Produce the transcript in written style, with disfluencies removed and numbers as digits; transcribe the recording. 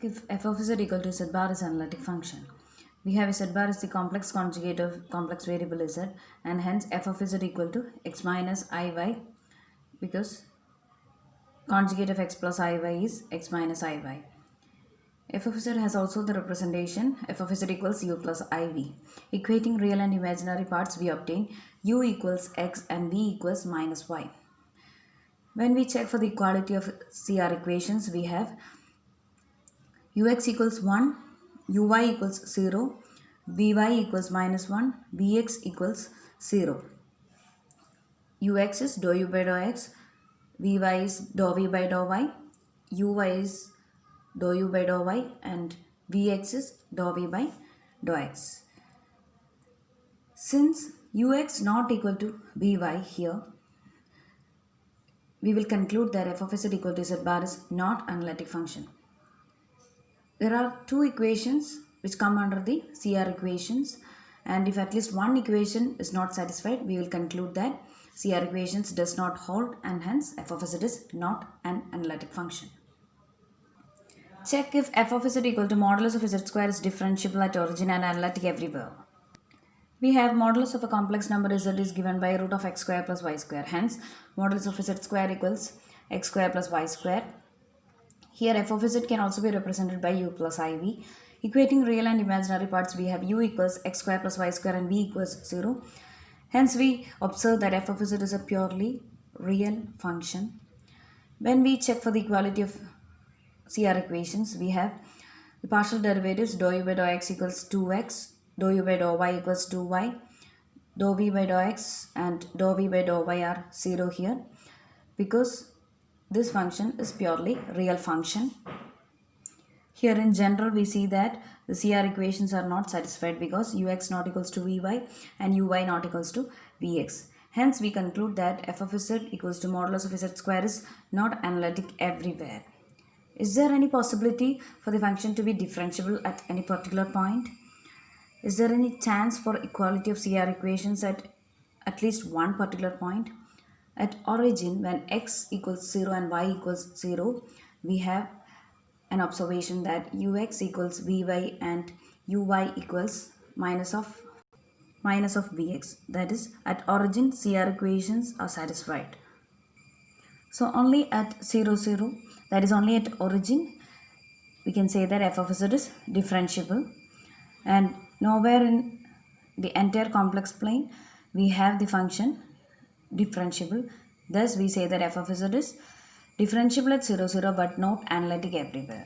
if f of z equal to z bar is analytic function. We have z bar is the complex conjugate of complex variable z, and hence f of z equal to x minus iy, because conjugate of x plus iy is x minus iy. F of z has also the representation f of z equals u plus iv. Equating real and imaginary parts, we obtain u equals x and v equals minus y. When we check for the equality of CR equations, we have ux equals 1, uy equals 0, vy equals minus 1, vx equals 0. Ux is dou u by dou x, vy is dou v by dou y, uy is dou u by dou y, and vx is dou v by dou x. Since ux not equal to vy here, we will conclude that f of z equal to z bar is not analytic function. There are two equations which come under the CR equations, and if at least one equation is not satisfied, we will conclude that CR equations does not hold, and hence f of z is not an analytic function. Check if f of z equal to modulus of z square is differentiable at origin and analytic everywhere. We have modulus of a complex number z is given by root of x square plus y square. Hence, modulus of z square equals x square plus y square. Here f of z can also be represented by u plus iv. Equating real and imaginary parts, we have u equals x square plus y square and v equals 0. Hence, we observe that f of z is a purely real function. When we check for the equality of CR equations, we have the partial derivatives dou u by dou x equals 2x, dou u by dou y equals 2y, dou v by dou x and dou v by dou y are 0 here, because this function is purely real function. Here in general, we see that the CR equations are not satisfied because ux not equals to vy and uy not equals to vx. Hence, we conclude that f of z equals to modulus of z square is not analytic everywhere. Is there any possibility for the function to be differentiable at any particular point? Is there any chance for equality of CR equations at least one particular point? At origin, when x equals 0 and y equals 0, we have an observation that ux equals vy and uy equals minus of vx. That is, at origin, CR equations are satisfied. So only at 0, 0, that is only at origin, we can say that f of z is differentiable, and nowhere in the entire complex plane we have the function differentiable. Thus, we say that f of z is differentiable at 0, 0 but not analytic everywhere.